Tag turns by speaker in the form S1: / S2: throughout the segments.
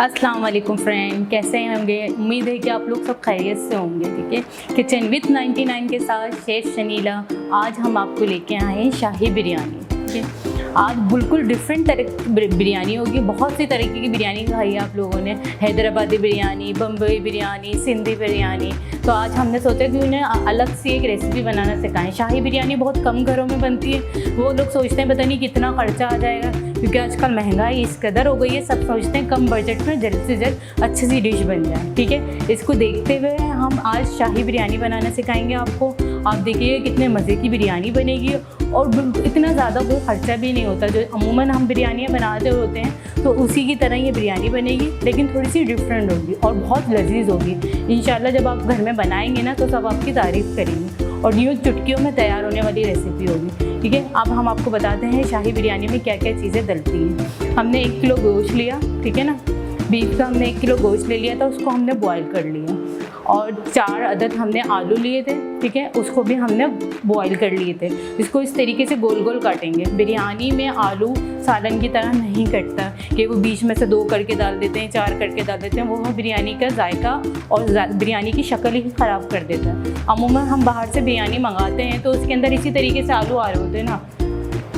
S1: अस्सलाम वालेकुम फ्रेंड, कैसे होंगे? उम्मीद है कि आप लोग सब खैरियत से होंगे। ठीक है, किचन विद 99 के साथ शेफ़ शनीला आज हम आपको लेके आए हैं शाही बिरयानी। ठीक है, आज बिल्कुल डिफरेंट तरह की बिरयानी होगी। बहुत सी तरीके की बिरयानी खाई है आप लोगों ने, हैदराबादी बिरयानी, बम्बई बिरयानी, सिंधी बिरयानी। तो आज हमने सोचा कि उन्हें अलग से एक रेसिपी बनाना सिखाएं। शाही बिरयानी बहुत कम घरों में बनती है, वो लोग सोचते हैं पता नहीं कितना खर्चा आ जाएगा, क्योंकि आजकल महंगाई इस कदर हो गई है। सब सोचते हैं कम बजट में जल्द से जल्द अच्छी सी डिश बन जाए। ठीक है, इसको देखते हुए हम आज शाही बिरयानी बनाना सिखाएंगे आपको। आप देखिए कितने मज़े की बिरयानी बनेगी और इतना ज़्यादा कोई खर्चा भी नहीं होता। जो अमूमन हम बिरयानियाँ बनाते होते हैं तो उसी की तरह ये बिरयानी बनेगी, लेकिन थोड़ी सी डिफरेंट होगी और बहुत लजीज होगी। इंशाल्लाह जब आप घर में बनाएंगे ना तो सब आपकी तारीफ़ करेंगे और यूँ चुटकियों में तैयार होने वाली रेसिपी होगी। ठीक है, अब हम आपको बताते हैं शाही बिरयानी में क्या क्या चीज़ें डलती हैं। हमने 1 किलो गोश्त लिया, ठीक है ना, बीफ का हमने 1 किलो गोश्त ले लिया था, उसको हमने बॉयल कर लिया। और 4 अदद हमने आलू लिए थे, ठीक है, उसको भी हमने बॉयल कर लिए थे। इसको इस तरीके से गोल गोल काटेंगे। बिरयानी में आलू सालन की तरह नहीं कटता कि वो बीच में से 2 करके डाल देते हैं, 4 करके डाल देते हैं। वो बिरयानी का जायका और बिरयानी की शक्ल ही ख़राब कर देता है। अमूमन हम बाहर से बिरयानी मंगाते हैं तो उसके अंदर इसी तरीके से आलू आ रहे होते हैं ना,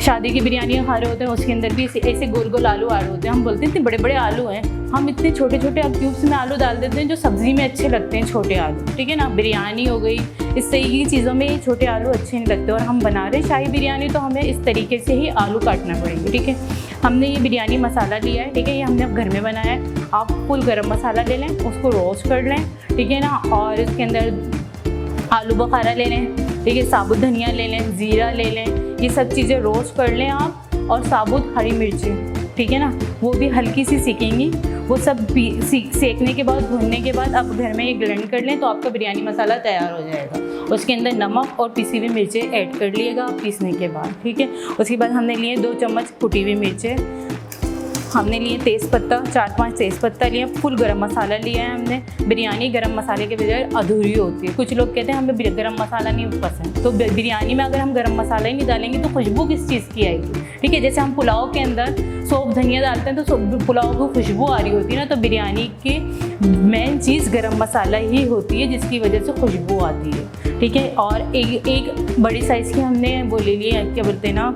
S1: शादी की बिरयानी खा रहे होते हैं उसके अंदर भी ऐसे गोल गोल आलू आ रहे होते हैं। हम बोलते हैं इतने बड़े बड़े आलू हैं, हम इतने छोटे छोटे क्यूब्स में आलू डाल देते हैं जो सब्ज़ी में अच्छे लगते हैं, छोटे आलू। ठीक है ना, बिरयानी हो गई, इस तरीके की चीज़ों में छोटे आलू अच्छे नहीं लगते। और हम बना रहे शाही बिरयानी तो हमें इस तरीके से ही आलू काटना पड़ेंगे। ठीक है, हमने ये बिरयानी मसाला लिया है, ठीक है, ये हमने घर में बनाया है। आप फुल गरम मसाला ले लें, उसको रोस्ट कर लें, ठीक है ना, और इसके अंदर आलू बुखारा ले लें, ठीक है, साबुत धनिया ले लें, ज़ीरा ले लें, ये सब चीज़ें रोस्ट कर लें आप। और साबुत हरी मिर्ची, ठीक है ना, वो भी हल्की सी सेकेंगी। वो सब सेकने के बाद, भूनने के बाद आप घर में ये ब्लेंड कर लें तो आपका बिरयानी मसाला तैयार हो जाएगा। उसके अंदर नमक और पिसी हुई मिर्चें ऐड कर लिएगा पीसने के बाद। ठीक है, उसके बाद हमने लिए 2 चम्मच कुटी हुई मिर्चें, हमने लिए तेज़पत्ता, 4-5 तेज़पत्ता लिए, फुल गरम मसाला लिया है हमने। बिरयानी गरम मसाले के बजाय अधूरी होती है। कुछ लोग कहते हैं हमें गरम मसाला नहीं पसंद, तो बिरयानी में अगर हम गरम मसाला ही नहीं डालेंगे तो खुशबू किस चीज़ की आएगी। ठीक है, जैसे हम पुलाव के अंदर सौंफ धनिया डालते हैं तो पुलाव की खुशबू आ रही होती है ना, तो बिरयानी की मेन चीज़ गरम मसाला ही होती है जिसकी वजह से खुशबू आती है। ठीक है, और एक बड़ी साइज़ की हमने वो ले ली है, क्या बोलते हैं ना,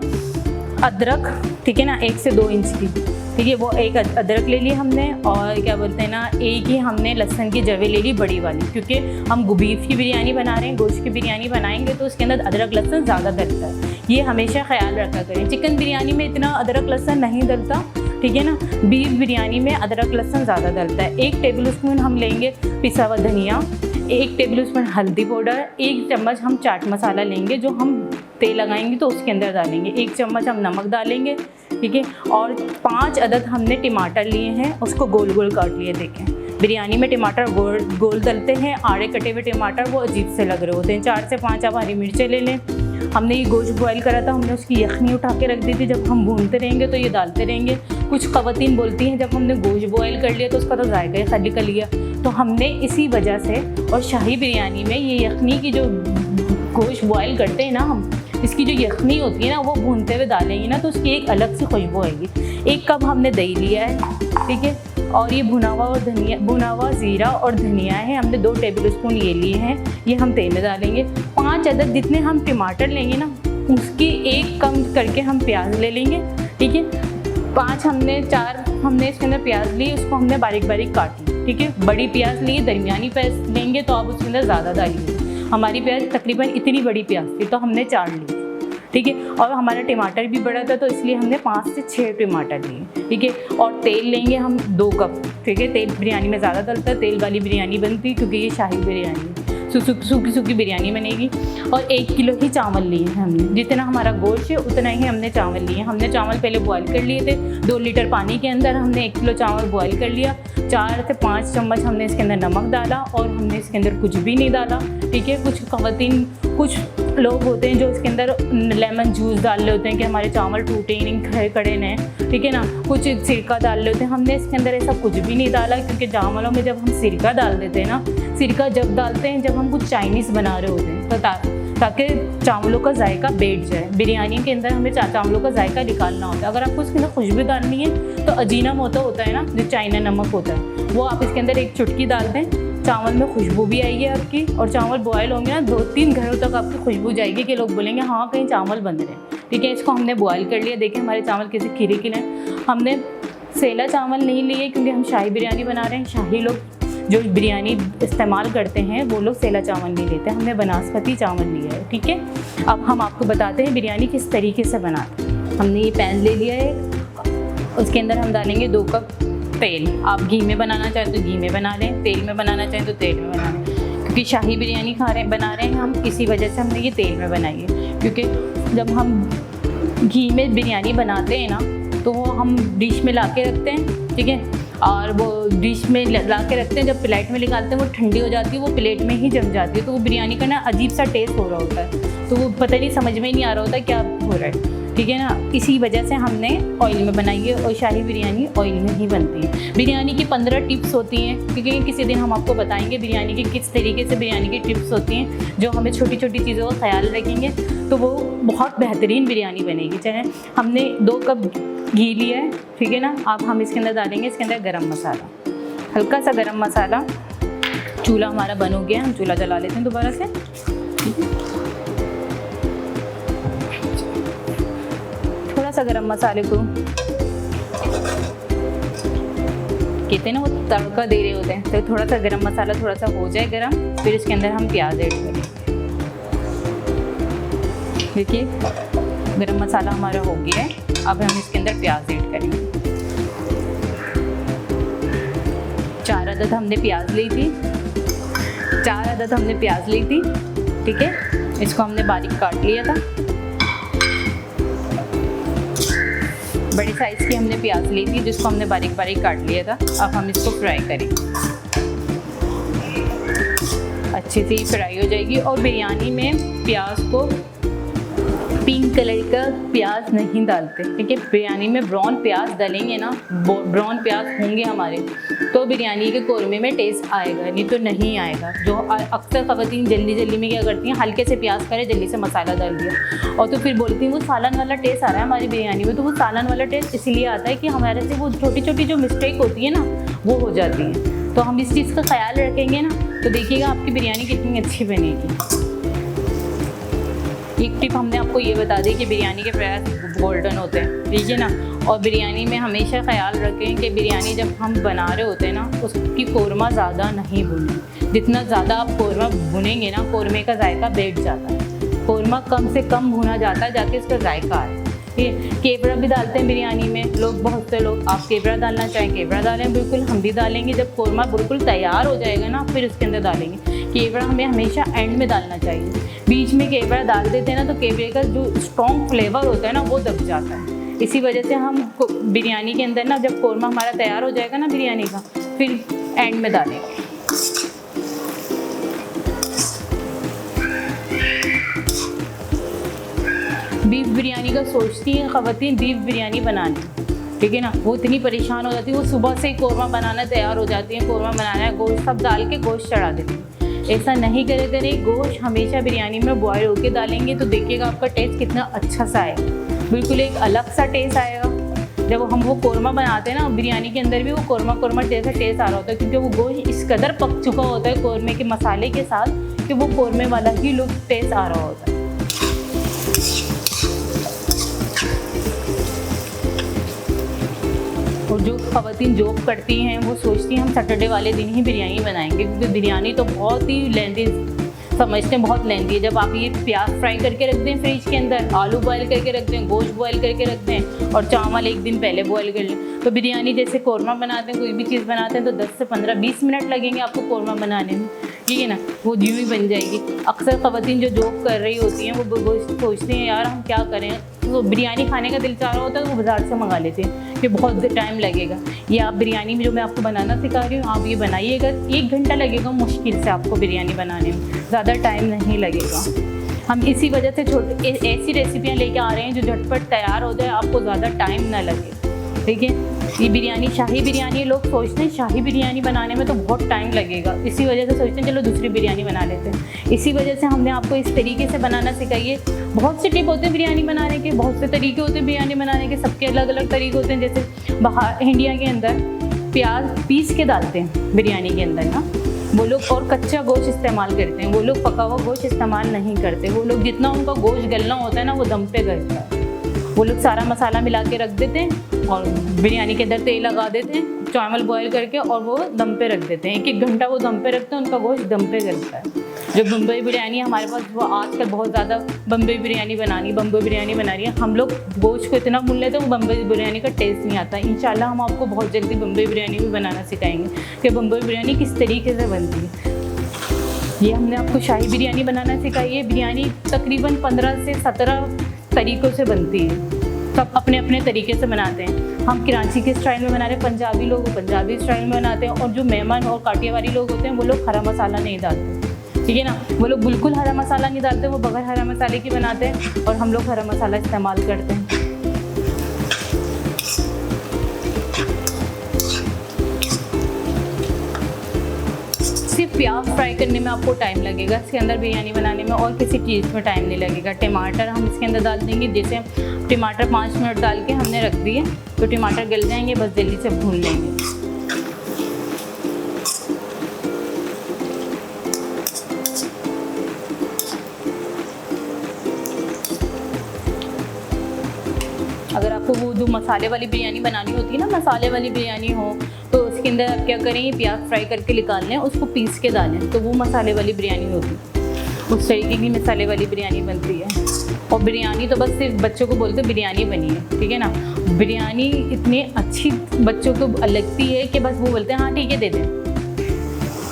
S1: अदरक, ठीक है ना, 1 से 2 इंच की। ठीक है, वो एक अदरक ले ली हमने, और क्या बोलते हैं ना, एक ही हमने लहसुन की जवे ले ली बड़ी वाली, क्योंकि हम बीफ की बिरयानी बना रहे हैं, गोश्त की बिरयानी बनाएंगे तो उसके अंदर अदरक लहसुन ज़्यादा डलता है। ये हमेशा ख्याल रखा करें। चिकन बिरयानी में इतना अदरक लहसुन नहीं डलता, ठीक है ना, बीफ बिरयानी में अदरक लहसुन ज़्यादा डलता है। 1 टेबल स्पून हम लेंगे पिसा हुआ धनिया, 1 टेबल स्पून हल्दी पाउडर, 1 चम्मच हम चाट मसाला लेंगे जो हम तेल लगाएंगे तो उसके अंदर डालेंगे, 1 चम्मच हम नमक डालेंगे। ठीक है, और 5 अदद हमने टमाटर लिए हैं, उसको गोल गोल काट लिए। देखें, बिरयानी में टमाटर गोल डलते हैं, आड़े कटे हुए टमाटर वो अजीब से लग रहे होते हैं। 4 से 5 आप हरी मिर्चें ले लें। हमने ये गोश्त बॉयल करा था, हमने उसकी यखनी उठा के रख दी थी। जब हम भूनते रहेंगे तो ये डालते रहेंगे। कुछ ख़वातीन बोलती हैं जब हमने गोश्त बॉयल कर लिया तो उसका तो जायका ही खाली कर लिया, तो हमने इसी वजह से। और शाही बिरयानी में ये यखनी की जो गोश्त बॉयल करते हैं ना हम, इसकी जो यखनी होती है ना, वो भूनते हुए डालेंगे ना तो उसकी एक अलग सी खुशबू आएगी। 1 कप हमने दही लिया है, ठीक है, और ये भुना हुआ ज़ीरा और धनिया है, हमने 2 टेबल स्पून ये लिए हैं, ये हम तेल में डालेंगे। 5 अदद जितने हम टमाटर लेंगे ना, उसकी 1 कम करके हम प्याज ले लेंगे। ठीक है, 4 हमने इसके अंदर प्याज लिए, उसको हमने बारीक बारीक काट ली। ठीक है, बड़ी प्याज लिए, दरमियानी प्याज लेंगे तो आप उसके अंदर ज़्यादा डालिए। हमारी प्याज तकरीबन इतनी बड़ी प्याज थी तो हमने 4 ली। ठीक है, और हमारा टमाटर भी बड़ा था तो इसलिए हमने 5 से 6 टमाटर लिए। ठीक है, और तेल लेंगे हम 2 कप। ठीक है, तेल बिरयानी में ज़्यादा डलता है, तेल वाली बिरयानी बनती है क्योंकि ये शाही बिरयानी है, सूखी बिरयानी बनेगी। और 1 किलो ही चावल लिए हैं हमने, जितना हमारा गोश्त है उतना ही हमने चावल लिए। हमने चावल पहले बॉयल कर लिए थे, 2 लीटर पानी के अंदर हमने 1 किलो चावल बॉयल कर लिया। 4 से 5 चम्मच हमने इसके अंदर नमक डाला और हमने इसके अंदर कुछ भी नहीं डाला। ठीक है, कुछ लोग होते हैं जो इसके अंदर लेमन जूस डाल रहे होते हैं कि हमारे चावल टूटे नहीं, खड़े नहीं। ठीक है ना, कुछ सिरका डाल रहे होते हैं, हमने इसके अंदर ऐसा कुछ भी नहीं डाला, क्योंकि चावलों में जब हम सिरका डाल देते हैं ना, सिरका जब डालते हैं जब हम कुछ चाइनीज़ बना रहे होते हैं, तो ताकि चावलों का जायका बैठ जाए। बिरयानी के अंदर हमें चावलों का जायका निकालना होता है। अगर आपको इसके अंदर खुशबू डालनी है तो अजीनोमोटो होता है ना, जो चाइना नमक होता है, वो आप इसके अंदर एक चुटकी डाल दें। चावल में खुशबू भी आएगी आपकी, और चावल बॉयल होंगे ना 2-3 घंटों तक आपकी खुशबू जाएगी कि लोग बोलेंगे हाँ कहीं चावल बन रहे हैं। ठीक है, इसको हमने बॉयल कर लिया। देखिए हमारे चावल कैसे खिले खिले। हमने सेला चावल नहीं लिए क्योंकि हम शाही बिरयानी बना रहे हैं। शाही लोग जो बिरयानी इस्तेमाल करते हैं वो लोग सेला चावल नहीं लेते, हमने बनास्पति चावल लिया है। ठीक है, अब हम आपको बताते हैं बिरयानी किस तरीके से बनाते हैं। हमने ये पैन ले लिया है, उसके अंदर हम डालेंगे 2 कप तेल। आप घी में बनाना चाहें तो घी में बना लें, तेल में बनाना चाहें तो तेल में बना लें। क्योंकि शाही बिरयानी बना रहे हैं हम, इसी वजह से हमने ये तेल में बनाई है। क्योंकि जब हम घी में बिरयानी बनाते हैं ना तो वो हम डिश में ला के रखते हैं। ठीक है, और वो डिश में ला के रखते हैं, जब प्लेट में निकालते हैं वो ठंडी हो जाती है, वो प्लेट में ही जम जाती है। तो वो बिरयानी का ना अजीब सा टेस्ट हो रहा होता है, तो वो पता नहीं समझ में नहीं आ रहा होता क्या हो रहा है। ठीक है ना, इसी वजह से हमने ऑयल में बनाई है, और शाही बिरयानी ऑयल में ही बनती है। बिरयानी की 15 टिप्स होती हैं, क्योंकि किसी दिन हम आपको बताएंगे बिरयानी की किस तरीके से बिरयानी की टिप्स होती हैं, जो हमें छोटी छोटी चीज़ों का ख्याल रखेंगे तो वो बहुत बेहतरीन बिरयानी बनेगी। चाहे हमने 2 कप घी लिया है, ठीक है ना। अब हम इसके अंदर डालेंगे, इसके अंदर गरम मसाला, हल्का सा गरम मसाला। चूल्हा हमारा बन हो गया, हम चूल्हा जला लेते हैं दोबारा से। थोड़ा सा गरम मसाले को कहते हैं ना वो तड़का दे रहे होते हैं, तो थोड़ा सा गरम मसाला थोड़ा सा हो जाए गरम, फिर इसके अंदर हम प्याज ऐड करेंगे। देखिए गरम मसाला हमारा हो गया है, अब हम इसके अंदर प्याज ऐड करेंगे। 4 अदद हमने प्याज ली थी, 4 अदद हमने प्याज ली थी। ठीक है, इसको हमने बारीक काट लिया था। बड़ी साइज़ की हमने प्याज ली थी जिसको हमने बारीक बारीक काट लिया था। अब हम इसको फ्राई करेंगे, अच्छी सी फ्राई हो जाएगी। और बिरयानी में प्याज को पिंक कलर का प्याज नहीं डालते, ठीक है। बिरयानी में ब्राउन प्याज डालेंगे ना, ब्राउन प्याज होंगे हमारे, तो बिरयानी के कोरमे में टेस्ट आएगा, नहीं तो नहीं आएगा। जो अक्सर ख़वातीन जल्दी जल्दी में क्या करती हैं, हल्के से प्याज करें, जल्दी से मसाला डाल दिया, और तो फिर बोलती हैं वो सालन वाला टेस्ट आ रहा है हमारी बिरयानी में। तो वो सालन वाला टेस्ट इसलिए आता है कि हमारे से वो छोटी छोटी जो मिस्टेक होती है ना वो हो जाती है। तो हम इस चीज़ का ख्याल रखेंगे ना तो देखिएगा आपकी बिरयानी कितनी अच्छी बनेगी। एक टिप हमने आपको ये बता दी कि बिरयानी के प्याज गोल्डन होते हैं, ठीक है ना। और बिरयानी में हमेशा ख्याल रखें कि बिरयानी जब हम बना रहे होते हैं ना उसकी कोरमा ज़्यादा नहीं भुने। जितना ज़्यादा आप कोरमा भुनेंगे ना, कोरमे का जायका बैठ जाता है। कोरमा कम से कम भुना जाता है जाके इसका जायका आए। केवड़ा भी डालते हैं बिरयानी में लोग, बहुत से लोग। आप केवड़ा डालना चाहें केवड़ा डालें, बिल्कुल हम भी डालेंगे। जब कोरमा बिल्कुल तैयार हो जाएगा ना फिर उसके अंदर डालेंगे। केवड़ा हमें हमेशा एंड में डालना चाहिए, बीच में केवड़ा डाल देते हैं ना तो केवड़े का जो स्ट्रॉन्ग फ्लेवर होता है ना वो दब जाता है। इसी वजह से हम बिरयानी के अंदर ना जब कोरमा हमारा तैयार हो जाएगा ना बिरयानी का, फिर एंड में डालेंगे। बीफ बिरयानी का सोचती हैं ख़वातीन बीफ बिरयानी बनानी, ठीक है ना। वो इतनी परेशान हो जाती है, वो सुबह से ही कोरमा बनाना तैयार हो जाती हैं, कोरमा बनाना है, गोश्त सब डाल के गोश्त चढ़ा देती हैं। ऐसा नहीं करें, गोश्त हमेशा बिरयानी में बॉयल होके डालेंगे तो देखिएगा आपका टेस्ट कितना अच्छा सा आएगा, बिल्कुल एक अलग सा टेस्ट आएगा। जब हम वो कोरमा बनाते हैं ना बिरयानी के अंदर भी वो कोरमा जैसा टेस्ट आ रहा होता है, क्योंकि वो गोश्त इस कदर पक चुका होता है कोरमे के मसाले के साथ कि वो कोरमे वाला ही लुक टेस्ट आ रहा होता है। और जो ख़वातीन जॉब करती हैं वो सोचती हैं हम सैटरडे वाले दिन ही बिरयानी बनाएंगे, क्योंकि बिरयानी तो बहुत ही लेंदी समझते हैं, बहुत लेंदी है। जब आप ये प्याज फ्राई करके रख दें फ्रिज के अंदर, आलू बॉयल करके रख दें, गोश्त बॉयल करके रख दें और चावल एक दिन पहले बॉयल कर लें, तो बिरयानी जैसे कोरमा बनाते हैं, कोई भी चीज़ बनाते हैं तो 10 से 15-20 मिनट लगेंगे आपको कोरमा बनाने में, ठीक है ना। वो यूँ ही बन जाएगी। अक्सर ख़वातीन जो जॉब कर रही होती हैं वो सोचती हैं यार हम क्या करें, तो बिरयानी खाने का दिल चाह रहा होता है तो वो बाज़ार से मंगा लेते हैं कि बहुत टाइम लगेगा। ये आप बिरयानी में जो मैं आपको बनाना सिखा रही हूँ आप ये बनाइएगा, 1 घंटा लगेगा मुश्किल से आपको बिरयानी बनाने में, ज़्यादा टाइम नहीं लगेगा। हम इसी वजह से ऐसी रेसिपियाँ लेके आ रहे हैं जो झटपट तैयार हो जाए, आपको ज़्यादा टाइम ना लगे, ठीक है। ये बिरयानी शाही बिरयानी, लोग सोचते हैं शाही बिरयानी बनाने में तो बहुत टाइम लगेगा, इसी वजह से सोचते हैं चलो दूसरी बिरयानी बना लेते हैं। इसी वजह से हमने आपको इस तरीके से बनाना सिखाई है। बहुत से टिप होते हैं बिरयानी बनाने के, बहुत से तरीके होते हैं बिरयानी बनाने के, सबके अलग अलग तरीके होते हैं। जैसे बाहर इंडिया के अंदर प्याज पीस के डालते हैं बिरयानी के अंदर ना, वो लोग, और कच्चा गोश्त इस्तेमाल करते हैं। वो लोग पका हुआ गोश्त इस्तेमाल नहीं करते। वो लोग जितना उनका गोश्त गलना होता है ना, वो दम पे गलता है। वो लोग सारा मसाला मिला के रख देते हैं और बिरयानी के अंदर तेल लगा देते हैं, चावल बॉयल करके, और वो दम पे रख देते हैं। 1-1 घंटा वो दम पे रखते हैं, उनका गोश्त दम पे गलता है। जो बम्बई बिरयानी हमारे पास, वो आजकल बहुत ज़्यादा बम्बई बिरयानी बना रही है। हम लोग गोश्त को इतना भून लेते हैं, वो बम्बई बिरयानी का टेस्ट नहीं आता। इंशाल्लाह हम आपको बहुत जल्दी बम्बई बिरयानी भी बनाना सिखाएंगे कि बम्बई बिरयानी किस तरीके से बनती है। ये हमने आपको शाही बिरयानी बनाना सिखाई है। बिरयानी तकरीबन 15 से 17 तरीक़ों से बनती है, सब अपने अपने तरीके से बनाते हैं। हम कराची के स्टाइल में बना रहे हैं, पंजाबी लोग पंजाबी स्टाइल में बनाते हैं, और जो मेहमान और काठियावाड़ी लोग होते हैं वो लोग हरा मसाला नहीं डालते, ठीक है ना। वो लोग बिल्कुल हरा मसाला नहीं डालते, वो बगैर हरा मसाले की बनाते हैं, और हम लोग हरा मसाला इस्तेमाल करते हैं। सिर्फ प्याज फ्राई करने में आपको टाइम लगेगा, इसके अंदर बिरयानी बनाने में और किसी चीज़ में टाइम नहीं लगेगा। टमाटर हम इसके अंदर डाल देंगे। जैसे टमाटर 5 मिनट डाल के हमने रख दिए, तो टमाटर गल जाएंगे, बस जल्दी से भून लेंगे। अगर आपको वो जो मसाले वाली बिरयानी बनानी होती है ना, मसाले वाली बिरयानी हो, तो उसके अंदर आप क्या करें, प्याज फ्राई करके निकाल लें, उसको पीस के डालें, तो वो मसाले वाली बिरयानी होती है। उस तरीके की मसाले वाली बिरयानी बनती है। और बिरयानी तो बस सिर्फ बच्चों को बोलते बिरयानी बनी है, ठीक है ना। बिरयानी इतनी अच्छी बच्चों को लगती है कि बस वो बोलते हैं हाँ ठीक है दे दें।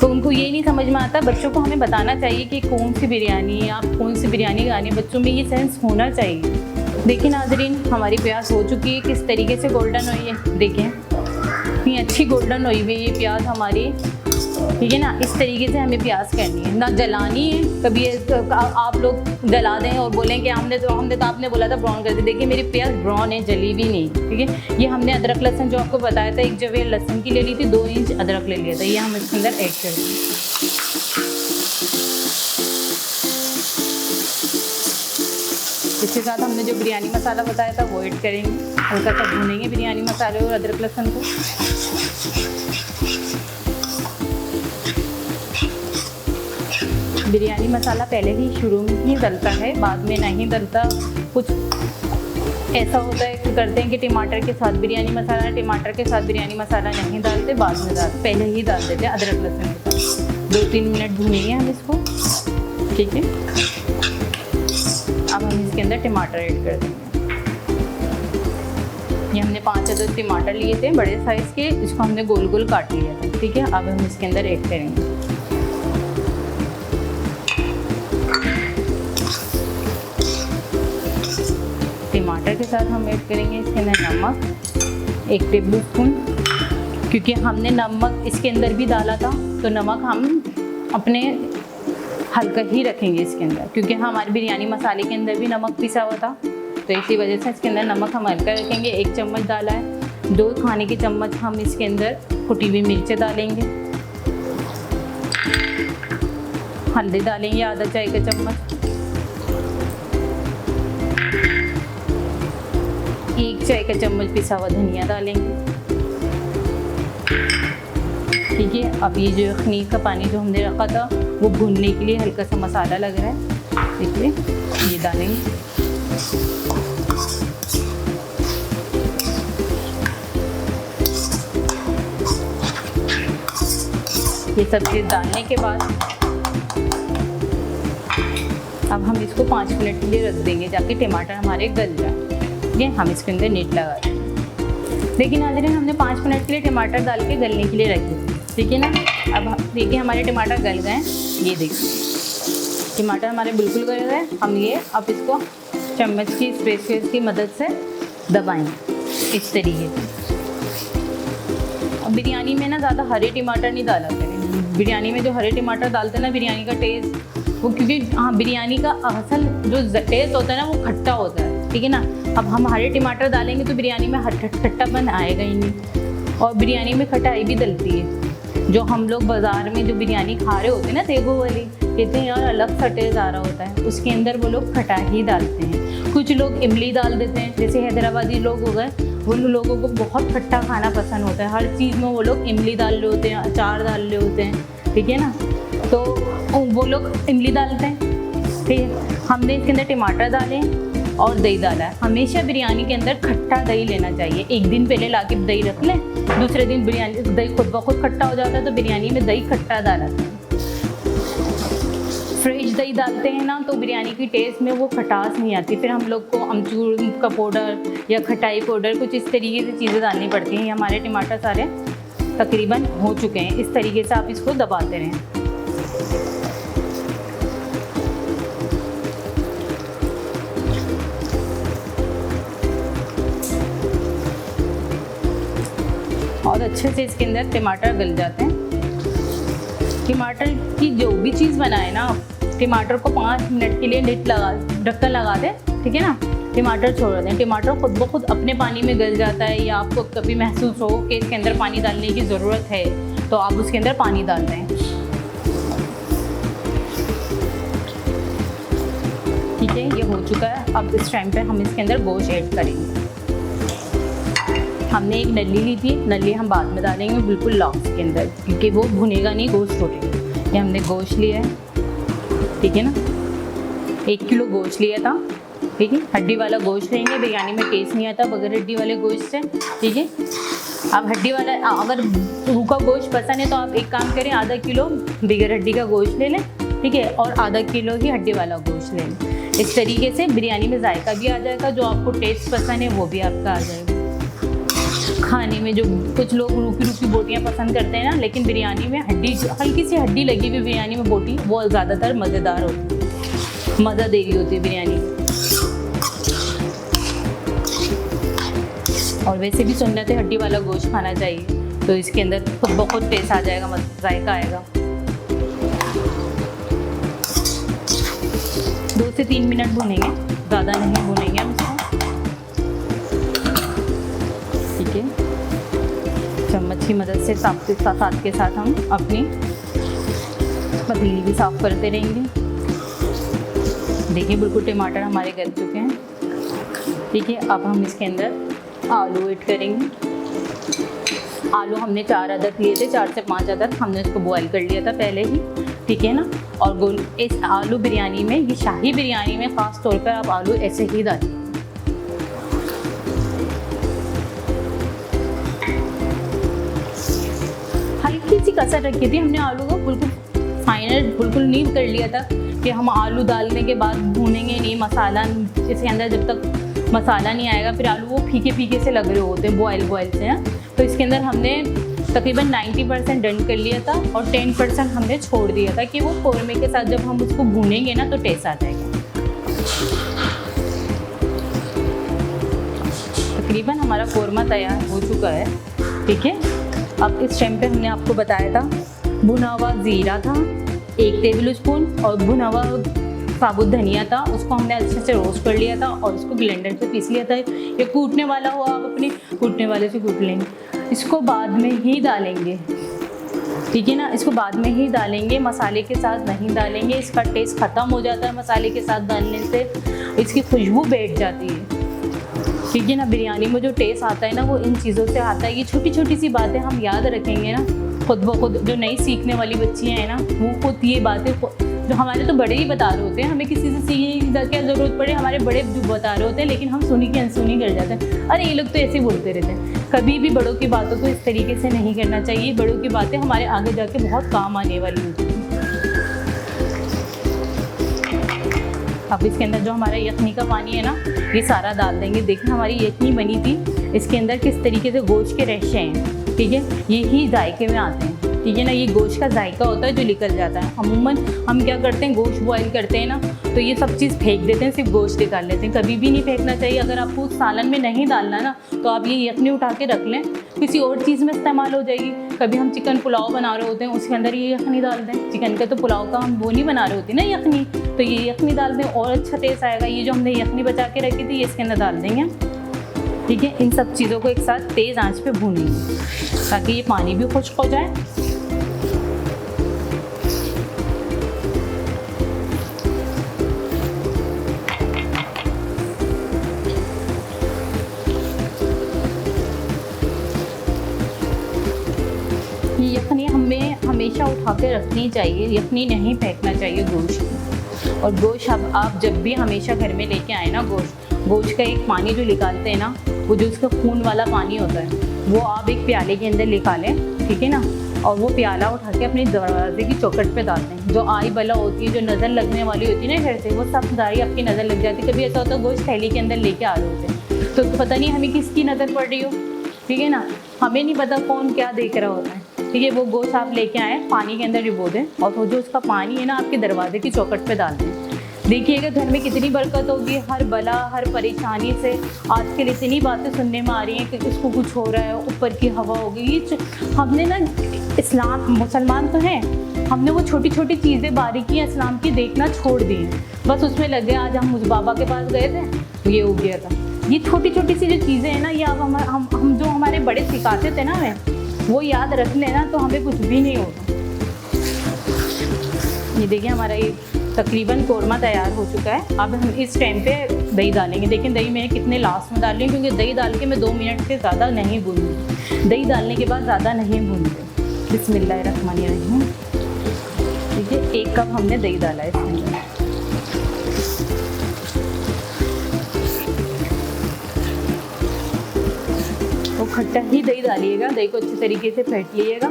S1: तो उनको ये नहीं समझ में आता। बच्चों को हमें बताना चाहिए कि कौन सी बिरयानी, आप कौन सी बिरयानी खानी, बच्चों में ये सेंस होना चाहिए। देखिए नाज़रीन, हमारी प्याज हो चुकी है, किस तरीके से गोल्डन हुई है, देखें इतनी अच्छी गोल्डन हुई हुई ये प्याज हमारी, ठीक है ना। इस तरीके से हमें प्याज करनी है, ना जलानी है। कभी आप लोग जला दें और बोलें कि हमने तो आपने बोला था ब्राउन कर दे। देखिए मेरी प्याज ब्राउन है, जली भी नहीं, ठीक है। ये हमने अदरक लहसुन जो आपको बताया था, एक जवे लहसुन की ले ली थी, 2 इंच अदरक ले लिया था, ये हम इसके अंदर ऐड कर देंगे। इसके साथ हमने जो बिरयानी मसाला बताया था वो ऐड करेंगे, हल्का सा भूनेंगे बिरयानी मसाले और अदरक लहसुन को। बिरयानी मसाला पहले ही शुरू में ही डलता है, बाद में नहीं डलता। कुछ ऐसा होता है कि करते हैं कि टमाटर के साथ बिरयानी मसाला, टमाटर के साथ बिरयानी मसाला नहीं डालते, बाद में डालते, पहले ही डाल देते हैं अदरक लहसुन के साथ। 2-3 मिनट भूनेंगे हम इसको, ठीक है। अब हम इसके अंदर टमाटर ऐड कर देंगे। ये हमने 5 अदद टमाटर लिए थे बड़े साइज़ के, इसको हमने गोल गोल काट लिया था, ठीक है। अब हम इसके अंदर ऐड करेंगे टमाटर के साथ हम ऐड करेंगे इसके अंदर नमक 1 टेबल स्पून, क्योंकि हमने नमक इसके अंदर भी डाला था, तो नमक हम अपने हल्का ही रखेंगे इसके अंदर, क्योंकि हमारे बिरयानी मसाले के अंदर भी नमक पिसा हुआ था, तो इसी वजह से इसके अंदर नमक हम हल्का रखेंगे। 1 चम्मच डाला है। 2 खाने के चम्मच हम इसके अंदर कुटी हुई मिर्चें डालेंगे। हल्दी डालेंगे आधा चाय का चम्मच। 1 चाय का चम्मच पिसा हुआ धनिया डालेंगे, ठीक है। अब ये जो यखनी का पानी जो हमने रखा था वो भूनने के लिए हल्का सा मसाला लग रहा है, देखिए ये डालेंगे। ये सब चीज़ डालने के बाद अब हम इसको 5 मिनट के लिए रख देंगे, जाके टमाटर हमारे गल जाए, ठीक है। हम इसके अंदर नीट लगा देंगे। देखिए नाज़रीन, हमने 5 मिनट के लिए टमाटर डाल के गलने के लिए रख दिए, ठीक है ना। अब देखिए हमारे टमाटर गल गए, ये देखिए टमाटर हमारे बिल्कुल गल गए। हम ये अब इसको चम्मच की स्पेस की मदद से दबाएंगे इस तरीके से। अब बिरयानी में ना ज़्यादा हरे टमाटर नहीं डाला करें। बिरयानी में जो हरे टमाटर डालते हैं ना, बिरयानी का टेस्ट वो, क्योंकि हाँ बिरयानी का असल जो टेस्ट होता है ना वो खट्टा होता है, ठीक है ना। अब हम हरे टमाटर डालेंगे तो बिरयानी में खट्टापन आएगा ही नहीं, और बिरयानी में खटाई भी डलती है। जो हम लोग बाज़ार में जो बिरयानी खा रहे होते हैं ना तेगो वाली, कहते हैं यार अलग सा टेस्ट आ रहा होता है, उसके अंदर वो लोग खटाई डालते हैं। कुछ लोग इमली डाल देते हैं, जैसे हैदराबादी लोग हो गए, उन लोगों को बहुत खट्टा खाना पसंद होता है, हर चीज़ में वो लोग इमली डाल रहे होते हैं, अचार डाल रहे होते हैं, ठीक है ना। तो वो लोग इमली डालते हैं, ठीक है। हमने इसके अंदर टमाटर डाले और दही डाला है। हमेशा बिरयानी के अंदर खट्टा दही लेना चाहिए। एक दिन पहले ला के दही रख लें, दूसरे दिन बिरयानी दही खुद ब खुद खट्टा हो जाता है, तो बिरयानी में दही खट्टा डाला था। फ्रेश दही डालते हैं ना तो बिरयानी की टेस्ट में वो खटास नहीं आती। फिर हम लोग को अमचूर का पाउडर या खटाई पाउडर कुछ इस तरीके से चीज़ें डालनी पड़ती हैं। हमारे टमाटर सारे तकरीबन हो चुके हैं। इस तरीके से आप इसको दबाते रहें। और अच्छे से इसके अंदर टमाटर गल जाते हैं। टमाटर की जो भी चीज़ बनाए ना, टमाटर को 5 मिनट के लिए ढक्कन लगा दें, ठीक है ना। टमाटर छोड़ दें, टमाटर खुद ब खुद अपने पानी में गल जाता है। या आपको कभी महसूस हो कि इसके अंदर पानी डालने की ज़रूरत है तो आप उसके अंदर पानी डाल दें, ठीक है। ये हो चुका है। अब इस टाइम पे हम इसके अंदर गोश्त ऐड करेंगे। हमने एक नली ली थी, नली हम बाद में डालेंगे बिल्कुल लास्ट के अंदर, क्योंकि वो भुनेगा नहीं, गोश्त टूटेगा। ये हमने गोश्त लिया है, ठीक है ना। 1 किलो गोश्त लिया था, ठीक है। हड्डी वाला गोश्त लेंगे, बिरयानी में टेस्ट नहीं आता बगैर हड्डी वाले गोश्त से, ठीक है। अब हड्डी वाला, अगर रूखा गोश्त पसंद है तो आप एक काम करें, आधा किलो बगैर हड्डी का गोश्त ले लें, ठीक है, और आधा किलो ही हड्डी वाला गोश्त ले लें। इस तरीके से बिरयानी में जायका भी आ जाएगा, जो आपको टेस्ट पसंद है वो भी आपका आ जाएगा। खाने में जो कुछ लोग रूखी रूखी बोटियाँ पसंद करते हैं ना, लेकिन बिरयानी में हड्डी, हल्की सी हड्डी लगी हुई बिरयानी में बोटी, वो ज़्यादातर मज़ेदार होती है, मज़ा दे रही होती है बिरयानी। और वैसे भी सुन्नत है हड्डी वाला गोश्त खाना चाहिए, तो इसके अंदर खुद ब खुद टेस्ट आ जाएगा, जायका आएगा। 2 से 3 मिनट भुनेंगे, ज़्यादा नहीं भुनेंगे हम इसको, ठीक है। चम्मच की मदद से साथ के साथ हम अपनी पतीली भी साफ़ करते रहेंगे। देखिए बिल्कुल टमाटर हमारे गल चुके हैं, ठीक है। अब हम इसके अंदर आलू ऐड करेंगे। आलू हमने 4 अदद लिए थे, 4 से 5 अदद हमने इसको बॉयल कर लिया था पहले ही, ठीक है ना। और इस आलू बिरयानी में, ये शाही बिरयानी में ख़ास तौर पर आप आलू ऐसे ही डालें। हल्की सी कसर रखी थी हमने, आलू को बिल्कुल फाइनल बिल्कुल नहीं कर लिया था कि हम आलू डालने के बाद भूनेंगे नहीं, मसाला इसके अंदर जब तक मसाला नहीं आएगा फिर आलू वो फीके फीके से लग रहे होते हैं बॉयल से, हैं। तो इसके अंदर हमने तकरीबन 90% डन कर लिया था और 10% हमने छोड़ दिया था कि वो कौरमे के साथ जब हम उसको भूनेंगे ना तो टेस्ट आ जाएगा। तकरीबन हमारा कौरमा तैयार हो चुका है, ठीक है। अब इस टाइम पे हमने आपको बताया था भुना हुआ ज़ीरा था 1 टेबल स्पून, और भुना हुआ साबुत धनिया था, उसको हमने अच्छे से रोस्ट कर लिया था और उसको ब्लेंडर से पीस लिया था। ये कूटने वाला हो, आप अपने कूटने वाले से कूट लेंगे। इसको बाद में ही डालेंगे, ठीक है ना। इसको बाद में ही डालेंगे, मसाले के साथ नहीं डालेंगे। इसका टेस्ट ख़त्म हो जाता है मसाले के साथ डालने से, इसकी खुशबू बैठ जाती है, ठीक है ना। बिरयानी में जो टेस्ट आता है ना वो इन चीज़ों से आता है। ये छोटी छोटी सी बातें हम याद रखेंगे ना खुद ब खुद, जो नई सीखने वाली बच्चियाँ हैं ना वो खुद ये बातें, जो हमारे तो बड़े ही बता रहे होते हैं, हमें किसी से सीखने की क्या ज़रूरत पड़े, हमारे बड़े जो बता रहे होते हैं, लेकिन हम सुनी की अनसुनी कर जाते हैं। अरे ये लोग तो ऐसे ही बोलते रहते हैं। कभी भी बड़ों की बातों को इस तरीके से नहीं करना चाहिए। बड़ों की बातें हमारे आगे जाके बहुत काम आने वाली होती हैं। अब इसके अंदर जो हमारा यखनी का पानी है ना ये सारा डाल देंगे। देखना हमारी यखनी बनी थी, इसके अंदर किस तरीके से गोश्त के रेशे हैं, ठीक है। ये ही जायके में आते हैं, ठीक है ना। ये गोश्त का जायका होता है जो निकल जाता है। अमूमन हम क्या करते हैं, गोश्त बॉयल करते हैं ना तो ये सब चीज़ फेंक देते हैं, सिर्फ गोश्त निकाल लेते हैं। कभी भी नहीं फेंकना चाहिए। अगर आपको सालन में नहीं डालना ना तो आप ये यखनी उठा के रख लें, किसी और चीज़ में इस्तेमाल हो जाएगी। कभी हम चिकन पुलाव बना रहे होते हैं, उसके अंदर ये यखनी डाल दें। चिकन का तो पुलाव का हम वो नहीं बना रहे होते ना यखनी, तो ये यखनी डाल दें और अच्छा टेस्ट आएगा। ये जो हमने यखनी बचा के रखी थी ये इसके अंदर डाल देंगे, ठीक है। इन सब चीज़ों को एक साथ तेज़ आंच पे भूनेंगे ताकि ये पानी भी खुश्क हो जाए। यखनी हमें हमेशा उठा के रखनी चाहिए, यखनी नहीं फेंकना चाहिए गोश्त। और गोश्त आप जब भी हमेशा घर में लेके आए ना, गोश्त का एक पानी जो निकालते हैं ना, वो जो उसका खून वाला पानी होता है, वो आप एक प्याले के अंदर निकालें, ठीक है ना। और वो प्याला उठा के अपने दरवाजे की चौखट पे डाल दें। जो आई बला होती है, जो नज़र लगने वाली होती है ना घर से, वो सब सारी आपकी नज़र लग जाती है। कभी ऐसा होता है गोश्त थैली के अंदर लेके आ रहे होते हैं तो पता नहीं हमें किसकी नज़र पड़ रही हो, ठीक है ना, हमें नहीं पता कौन क्या देख रहा होता है, ठीक है। वो गोश्त आप लेके आए, पानी के अंदर डुबो दें और वो जो उसका पानी है ना आपके दरवाजे की चौखट पे डाल दें। देखिएगा घर में कितनी बरकत होगी। हर बला, हर परेशानी से आजकल इतनी बातें सुनने में आ रही हैं कि इसको कुछ हो रहा है, ऊपर की हवा हो गई। हमने ना इस्लाम, मुसलमान तो हैं, हमने वो छोटी छोटी चीज़ें, बारीकियाँ इस्लाम की देखना छोड़ दी हैं। बस उसमें लगे आज हम उस बाबा के पास गए थे, ये हो गया था। ये छोटी छोटी सी जो चीज़ें हैं ना, ये अब हम जो हमारे बड़े सिखाते थे ना हमें, वो याद रख लेना तो हमें कुछ भी नहीं होगा। ये देखिए हमारा ये तकरीबन कोरमा तैयार हो चुका है। अब हम इस टाइम पे दही डालेंगे। देखिए दही मैंने कितने लास्ट में डाल रही हूँ, क्योंकि दही डाल के मैं 2 मिनट से ज़्यादा नहीं भूनूंगी। दही डालने के बाद ज़्यादा नहीं भूनते। बिस्मिल्लाहिर्रहमानिर्रहीम। ठीक है, 1 कप हमने दही डाला है इसके अंदर। वो खट्टा ही दही डालिएगा, दही को अच्छे तरीके से फेंट लीजिएगा।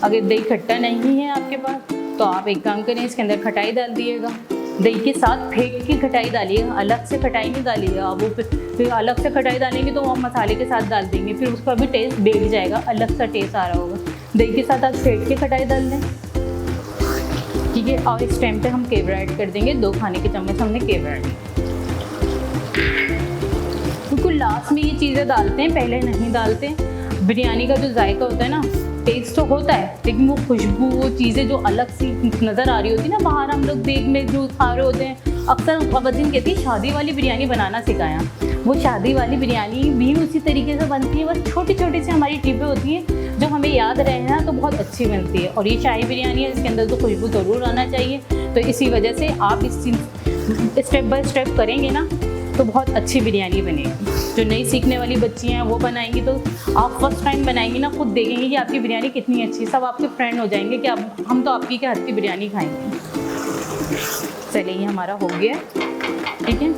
S1: अगर दही खट्टा नहीं है आपके पास तो आप एक काम करें, इसके अंदर खटाई डाल दिएगा। दही के साथ फेंट की खटाई डालिएगा, अलग से खटाई नहीं डालिएगा। वो फिर अलग से खटाई डालेंगे तो हम मसाले के साथ डाल देंगे, फिर उसका भी टेस्ट बैठ जाएगा, अलग सा टेस्ट आ रहा होगा। दही के साथ आप फेंट की खटाई डाल दें, ठीक है। और इस टाइम पे हम केवड़ा ऐड कर देंगे। 2 खाने के चम्मच हमने केवड़ा ऐड। बिल्कुल लास्ट में ये चीज़ें डालते हैं, पहले नहीं डालते। बिरयानी का जो जायका होता है ना, टेस्ट तो होता है, लेकिन वो खुशबू, वो चीज़ें जो अलग सी नज़र आ रही होती है ना, बाहर हम लोग देख में जो खा रहे होते हैं, अक्सर ख़वातीन कहती है शादी वाली बिरयानी बनाना सिखाया। वो शादी वाली बिरयानी भी उसी तरीके से बनती है, बस छोटी छोटी सी हमारी टिपें होती हैं जो हमें याद रहे ना तो बहुत अच्छी बनती है। और ये शाही बिरयानी है, इसके अंदर तो खुशबू ज़रूर आना चाहिए। तो इसी वजह से आप इस स्टेप बाय स्टेप करेंगे ना तो बहुत अच्छी बिरयानी बनेगी। जो नई सीखने वाली बच्ची हैं वो बनाएंगी, तो आप फर्स्ट टाइम बनाएंगी ना, खुद देखेंगे कि आपकी बिरयानी कितनी अच्छी, सब आपके फ्रेंड हो जाएंगे कि हम तो आपकी के हाथ की बिरयानी खाएंगे। चलिए ये हमारा हो गया, ठीक है।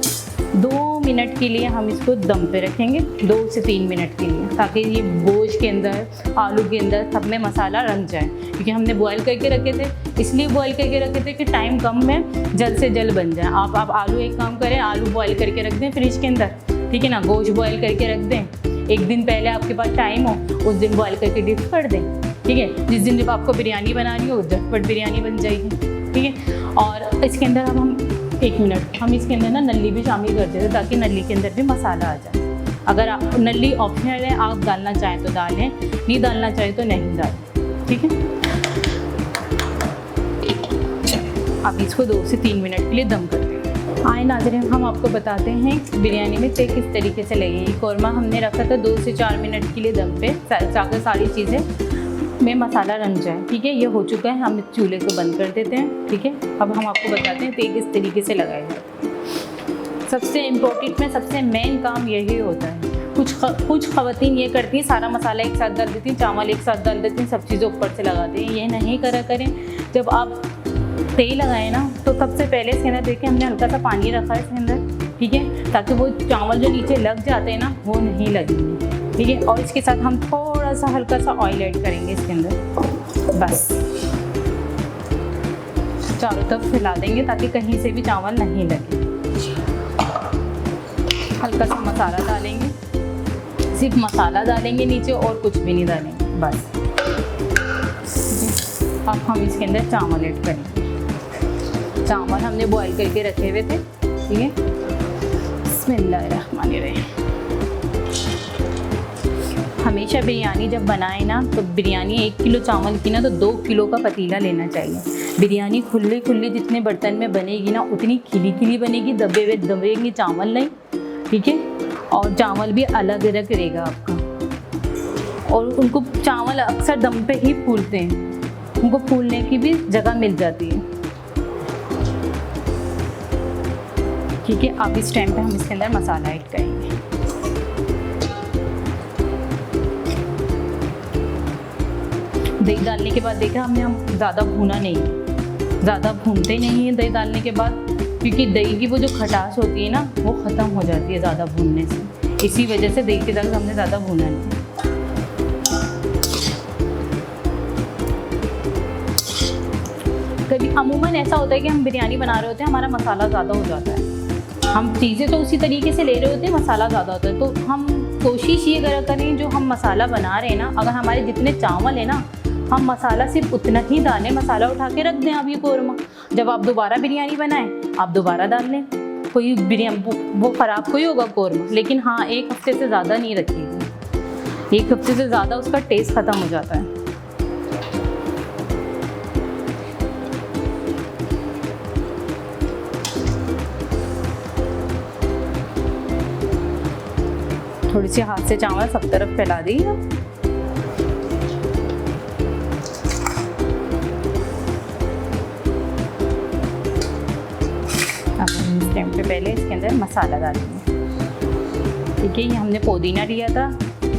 S1: 2 मिनट के लिए हम इसको दम पे रखेंगे, 2 से 3 मिनट के लिए, ताकि ये गोश्त के अंदर, आलू के अंदर सब में मसाला रंग जाए। क्योंकि हमने बॉयल करके रखे थे, इसलिए बॉयल करके रखे थे कि टाइम कम में जल्द से जल्द बन जाए। आप आलू, एक काम करें, आलू बॉयल करके रख दें फ्रिज के अंदर, ठीक है ना। गोश्त बॉयल करके रख दें, 1 दिन पहले आपके पास टाइम हो उस दिन बॉयल करके डिप कर दें, ठीक है। जिस दिन जब आपको बिरयानी बनानी हो झटपट बिरयानी बन जाएगी, ठीक है। और इसके अंदर अब हम 1 मिनट हम इसके अंदर ना नल्ली भी शामिल कर देते, ताकि नल्ली के अंदर भी मसाला आ जाए। अगर आप, नल्ली ऑप्शनल है, आप डालना चाहें तो डालें, नहीं डालना चाहें तो नहीं डालें, ठीक है। अब इसको 2 से 3 मिनट के लिए दम कर दें। आए नाज़रीन, हम आपको बताते हैं बिरयानी में तेल किस तरीके से लगेगी। कौरमा हमने रखा था 2 से 4 मिनट के लिए दम पे, ताकि सारी चीज़ें में मसाला रंग जाए, ठीक है। ये हो चुका है, हम इस चूल्हे को बंद कर देते हैं, ठीक है। अब हम आपको बताते हैं तेल किस तरीके से लगाया जाए। सबसे इम्पोर्टेंट में सबसे मेन काम यही होता है। कुछ ख़वातीन ये करती हैं, सारा मसाला एक साथ डाल देती हैं, चावल एक साथ डाल देती हैं, सब चीज़ें ऊपर से लगाते हैं। ये नहीं करें। जब आप तेल लगाए ना तो सबसे पहले इसके अंदर देखिए हमने हल्का सा पानी रखा है इसके अंदर, ठीक है, ताकि वो चावल जो नीचे लग जाते हैं ना वो नहीं लगेंगे, ठीक है। और इसके साथ हम थोड़ा सा हल्का सा ऑयल ऐड करेंगे इसके अंदर, बस चारों तरफ फैला देंगे ताकि कहीं से भी चावल नहीं लगे। हल्का सा मसाला डालेंगे, सिर्फ मसाला डालेंगे नीचे और कुछ भी नहीं डालेंगे, बस। अब हम इसके अंदर चावल ऐड करेंगे। चावल हमने बॉईल करके रखे हुए थे, ठीक है। बिस्मिल्लाहिर्रहमानिर्रहीम। हम हमेशा बिरयानी जब बनाए ना तो बिरयानी 1 किलो चावल की ना तो 2 किलो का पतीला लेना चाहिए। बिरयानी खुली खुली जितने बर्तन में बनेगी ना उतनी खिली खिली बनेगी, दबे हुए दबेंगे चावल नहीं, ठीक है। और चावल भी अलग अलग रहेगा आपका। और उनको चावल अक्सर दम पे ही फूलते हैं, उनको फूलने की भी जगह मिल जाती है, ठीक है। अब इस टाइम पे हम इसके अंदर मसाला ऐड करेंगे। दही डालने के बाद देखा हमने, हम ज़्यादा भूना नहीं है, ज़्यादा भूनते नहीं हैं दही डालने के बाद, क्योंकि दही की वो जो खटास होती है ना वो ख़त्म हो जाती है ज़्यादा भूनने से। इसी वजह से दही के साथ हमने ज़्यादा भूना नहीं। कभी अमूमन ऐसा होता है कि हम बिरयानी बना रहे होते हैं, हमारा मसाला ज़्यादा हो जाता है, हम चीज़ें तो उसी तरीके से ले रहे होते हैं, मसाला ज़्यादा होता है। तो हम कोशिश ये करें जो हम मसाला बना रहे हैं ना, अगर हमारे जितने चावल है ना, हम मसाला सिर्फ उतना ही डालें, मसाला उठा के रख दें। अब ये कौरमा जब आप दोबारा बिरयानी बनाएं आप दोबारा डाल लें, कोई बिरयानी वो ख़राब कोई होगा कौरमा। लेकिन हाँ, 1 हफ्ते से ज़्यादा नहीं रखिएगा, 1 हफ्ते से ज़्यादा उसका टेस्ट ख़त्म हो जाता है। थोड़ी सी हाथ से चावल सब तरफ फैला दी। अब हम इस टाइम पे पहले इसके अंदर मसाला डालेंगे, ठीक है। ये हमने पुदीना लिया था,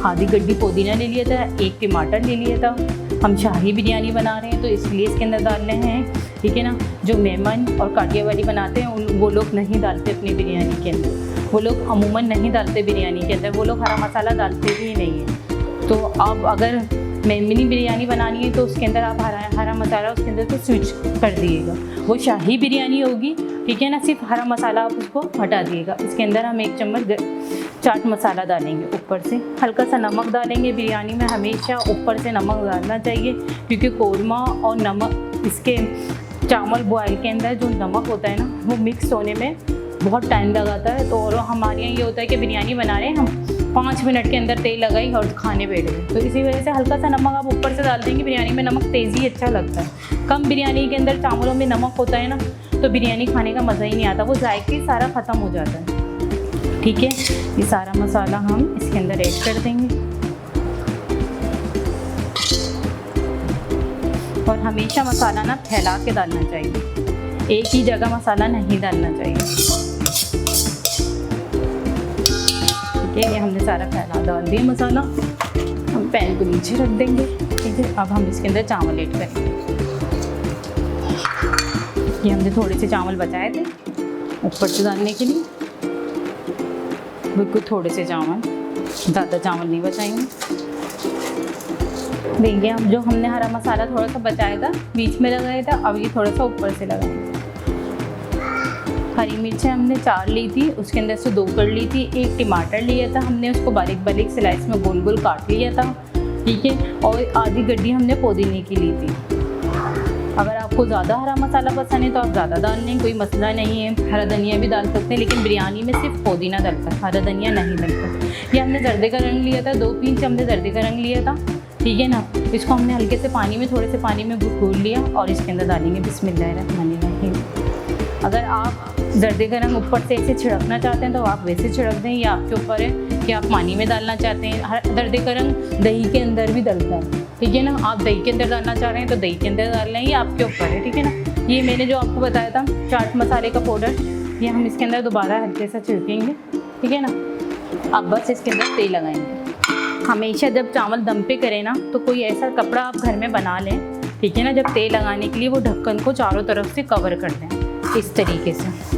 S1: आधी गड्डी पुदीना ले लिया था, 1 टमाटर ले लिया था। हम शाही बिरयानी बना रहे हैं तो इसलिए इसके अंदर डाल रहे हैं, ठीक है ना। जो मेहमान और काठियावाड़ी बनाते हैं वो लोग नहीं डालते अपनी बिरयानी के अंदर, वो लोग अमूमन नहीं डालते बिरयानी के अंदर, वो लोग हरा मसाला डालते ही नहीं है। तो अब अगर मिनी बिरयानी बनानी है तो उसके अंदर आप हरा मसाला उसके अंदर तो स्विच कर दिएगा, वो शाही बिरयानी होगी, ठीक है ना। सिर्फ हरा मसाला आप उसको हटा दिएगा। इसके अंदर हम 1 चम्मच चाट मसाला डालेंगे, ऊपर से हल्का सा नमक डालेंगे। बिरयानी में हमेशा ऊपर से नमक डालना चाहिए, क्योंकि कौरमा और नमक, इसके चावल बॉयल के अंदर जो नमक होता है ना वो मिक्स होने में बहुत टाइम लगाता है। तो और हमारे यहाँ ये होता है कि बिरयानी बना रहे हैं हम, 5 मिनट के अंदर तेल लगाई और खाने बैठ गए। तो इसी वजह से हल्का सा नमक आप ऊपर से डाल देंगे। बिरयानी में नमक तेज़ी अच्छा लगता है। कम बिरयानी के अंदर चावलों में नमक होता है ना तो बिरयानी खाने का मज़ा ही नहीं आता, वो जायके सारा ख़त्म हो जाता है, ठीक है। ये सारा मसाला हम इसके अंदर ऐड कर देंगे। और हमेशा मसाला ना फैला के डालना चाहिए, एक ही जगह मसाला नहीं डालना चाहिए, ठीक है। ये हमने सारा फैला डाल दिया मसाला। हम पैन को नीचे रख देंगे, ठीक है। अब हम इसके अंदर चावल ऐड करेंगे। ये हमने थोड़े से चावल बचाए थे ऊपर से डालने के लिए, बिल्कुल थोड़े से चावल, ज़्यादा चावल नहीं बचाएंगे। देखिए अब जो हमने हरा मसाला थोड़ा सा बचाया था बीच में लगाया था, अब ये थोड़ा सा ऊपर से लगाएंगे। हरी मिर्चें हमने 4 ली थी, उसके अंदर से 2 कर ली थी। 1 टमाटर लिया था हमने, उसको बारीक बारीक स्लाइस में गोल गोल काट लिया था, ठीक है। और आधी गड्डी हमने पुदीने की ली थी। अगर आपको ज़्यादा हरा मसाला पसंद है तो आप ज़्यादा डाल लें, कोई मसला नहीं है। हरा धनिया भी डाल सकते हैं, लेकिन बिरयानी में सिर्फ पुदीना डलता है, हरा धनिया नहीं डलता। ये हमने जर्दे का रंग लिया था, 2 पींच हमने जर्दे का रंग लिया था, ठीक है ना। इसको हमने हल्के से पानी में, थोड़े से पानी में घोल लिया और इसके अंदर डालेंगे। बिस्मिल्लाहिर्रहमानिर्रहीम। अगर आप जर्दे का रंग ऊपर से ऐसे छिड़कना चाहते हैं तो आप वैसे छिड़क दें, ये आपके ऊपर है कि आप पानी में डालना चाहते हैं। जर्दे का रंग दही के अंदर भी डलता है, ठीक है ना। आप दही के अंदर डालना चाह रहे हैं तो दही के अंदर डाल लें, ये आपके ऊपर है, ठीक है ना। ये मैंने जो आपको बताया था चाट मसाले का पाउडर, ये हम इसके अंदर दोबारा हल्के से छिड़केंगे, ठीक है ना। अब बस इसके अंदर तेल लगाएंगे। हमेशा जब चावल दम पे करें ना तो कोई ऐसा कपड़ा आप घर में बना लें, ठीक है ना। जब तेल लगाने के लिए वो ढक्कन को चारों तरफ से कवर कर दें इस तरीके से।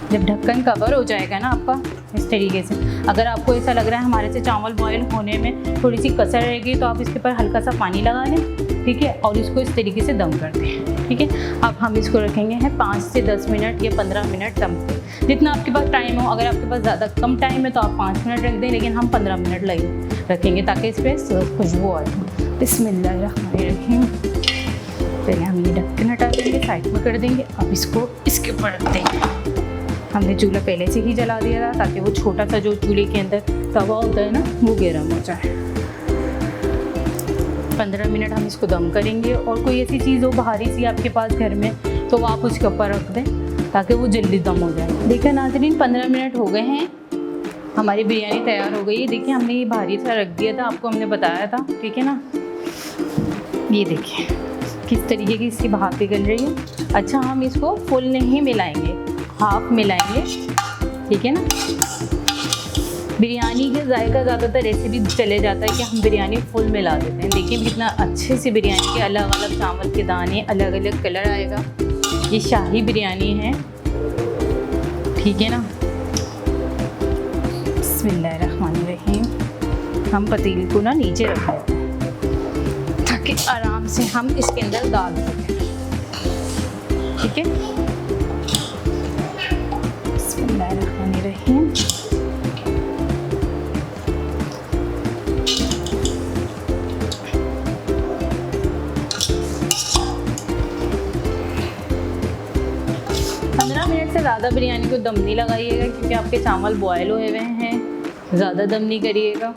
S1: जब ढक्कन कवर हो जाएगा ना आपका इस तरीके से, अगर आपको ऐसा लग रहा है हमारे से चावल बॉयल होने में थोड़ी सी कसर रहेगी तो आप इसके ऊपर हल्का सा पानी लगा लें, ठीक है। और इसको इस तरीके से दम कर दें, ठीक है। अब हम इसको रखेंगे हैं 5 से 10 मिनट या 15 मिनट दम पे, जितना आपके पास टाइम हो। अगर आपके पास ज़्यादा कम टाइम है तो आप 5 मिनट रख दें, लेकिन हम 15 मिनट रखेंगे ताकि इस पर खुशबू आए। बिस्मिल्लाहिर्रहमानिर्रहीम। पहले हम ये ढक्कन हटा देंगे, साइड में कर देंगे। अब इसको इसके ऊपर रख देंगे। हमने चूल्हा पहले से ही जला दिया था ताकि वो छोटा सा जो चूल्हे के अंदर तवा होता है ना वो गर्म हो जाए। 15 मिनट हम इसको दम करेंगे। और कोई ऐसी चीज़ हो भारी सी आपके पास घर में तो वो आप उसके ऊपर रख दें ताकि वो जल्दी दम हो जाए। देखिए नाज़रीन 15 मिनट हो गए हैं, हमारी बिरयानी तैयार हो गई है। देखिए हमने ये भारी सा रख दिया था, आपको हमने बताया था, ठीक है ना। ये देखिए किस तरीके की इसकी भाप पिघल रही है। अच्छा हम इसको फुल नहीं मिलाएंगे, हाफ मिलाएंगे, ठीक है ना। बिरयानी के जायका ज़्यादातर ऐसे भी चले जाता है कि हम बिरयानी फुल मिला देते हैं। देखिए कितना अच्छे से बिरयानी के अलग अलग चावल के दाने, अलग अलग कलर आएगा। ये शाही बिरयानी है, ठीक है ना। बिस्मिल्लाहिर्रहमानिर्रहीम। हम पतीले को ना नीचे रख देते हैं ताकि आराम से हम इसके अंदर डाल सकें, ठीक है। बिस्मिल्लाहिर्रहमानिर्रहीम। ज़्यादा बिरयानी को दम नहीं लगाइएगा क्योंकि आपके चावल बॉयल हुए हुए हैं, ज़्यादा दम नहीं करिएगा।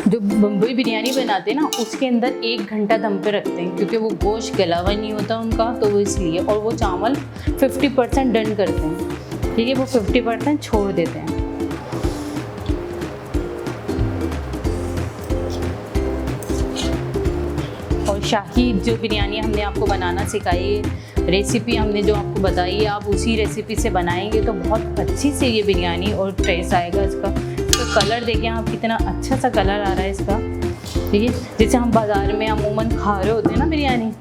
S1: जो बम्बई बिरयानी बनाते हैं ना उसके अंदर 1 घंटा दम पे रखते हैं क्योंकि वो गोश्त गला हुआ नहीं होता उनका, तो वो इसलिए। और वो चावल 50% डन करते हैं, ठीक है, वो 50% छोड़ देते हैं। और शाही जो बिरयानी हमने आपको बनाना सिखाई है, रेसिपी हमने जो आपको बताई है, आप उसी रेसिपी से बनाएंगे तो बहुत अच्छी से ये बिरयानी और टेस्ट आएगा इसका। इसका कलर देखिए आप, कितना अच्छा सा कलर आ रहा है इसका, ठीक है। जैसे हम बाज़ार में अमूमन खा रहे होते हैं ना बिरयानी,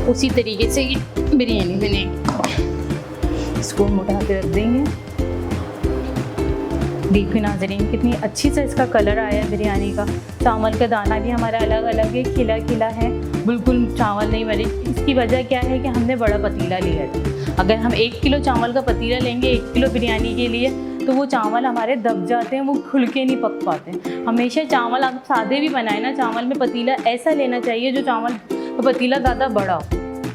S1: उसी तरीके से ये बिरयानी बनेगी। इसको हम उठा के रख देंगे। देखिए नाज़रीन कितनी अच्छी से इसका कलर आया है बिरयानी का। चावल का दाना भी हमारा अलग अलग है, खिला खिला है, बिल्कुल चावल नहीं मरे। इसकी वजह क्या है कि हमने बड़ा पतीला लिया है। अगर हम 1 किलो चावल का पतीला लेंगे 1 किलो बिरयानी के लिए तो वो चावल हमारे दब जाते हैं, वो खुल के नहीं पक पाते। हमेशा चावल आप सादे भी बनाए ना, चावल में पतीला ऐसा लेना चाहिए जो चावल का पतीला ज़्यादा बड़ा हो,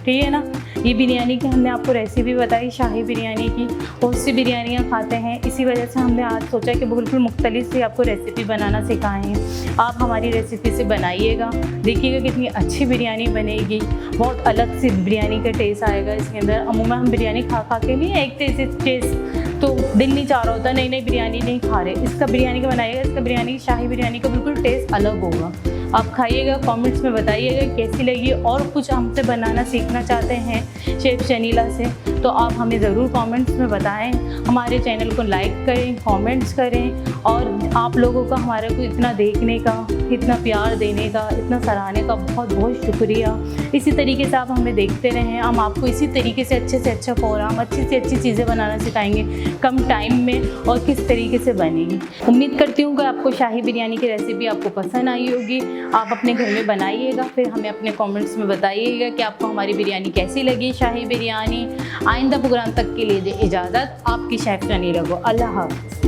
S1: ठीक है ना। ये बिरयानी की हमने आपको रेसिपी बताई शाही बिरयानी की, बहुत सी बिरयानियाँ खाते हैं, इसी वजह से हमने आज सोचा कि बिल्कुल मुख्तलिफ सी आपको रेसिपी बनाना सिखाएं हैं। आप हमारी रेसिपी से बनाइएगा, देखिएगा कितनी अच्छी बिरयानी बनेगी, बहुत अलग सी बिरयानी का टेस्ट आएगा इसके अंदर। अमूमन हम बिरयानी खा खा के नहीं एक टेस्ट तो दिल नहीं चाह रहा होता, नई नई बिरयानी नहीं खा रहे। इसका बिरयानी का बनाइएगा, इसका बिरयानी की शाही बिरयानी का बिल्कुल टेस्ट अलग होगा। आप खाइएगा, कमेंट्स में बताइएगा कैसी लगी। और कुछ हमसे बनाना सीखना चाहते हैं शेफ़ शनीला से तो आप हमें ज़रूर कमेंट्स में बताएं। हमारे चैनल को लाइक करें, कमेंट्स करें। और आप लोगों का हमारे को इतना देखने का, इतना प्यार देने का, इतना सराहने का बहुत बहुत शुक्रिया। इसी तरीके से आप हमें देखते रहें, हम आपको इसी तरीके से अच्छा प्रोग्राम, अच्छी से अच्छी चीज़ें बनाना सिखाएंगे कम टाइम में और किस तरीके से बनेगी। उम्मीद करती हूँ कि आपको शाही बिरयानी की रेसिपी आपको पसंद आई होगी। आप अपने घर में बनाइएगा, फिर हमें अपने कमेंट्स में बताइएगा कि आपको हमारी बिरयानी कैसी लगी, शाही बिरयानी। आइंदा प्रोग्राम तक के लिए दे इजाज़त, आपकी शेफ़ शनीला को। अल्लाह हाफ़िज़।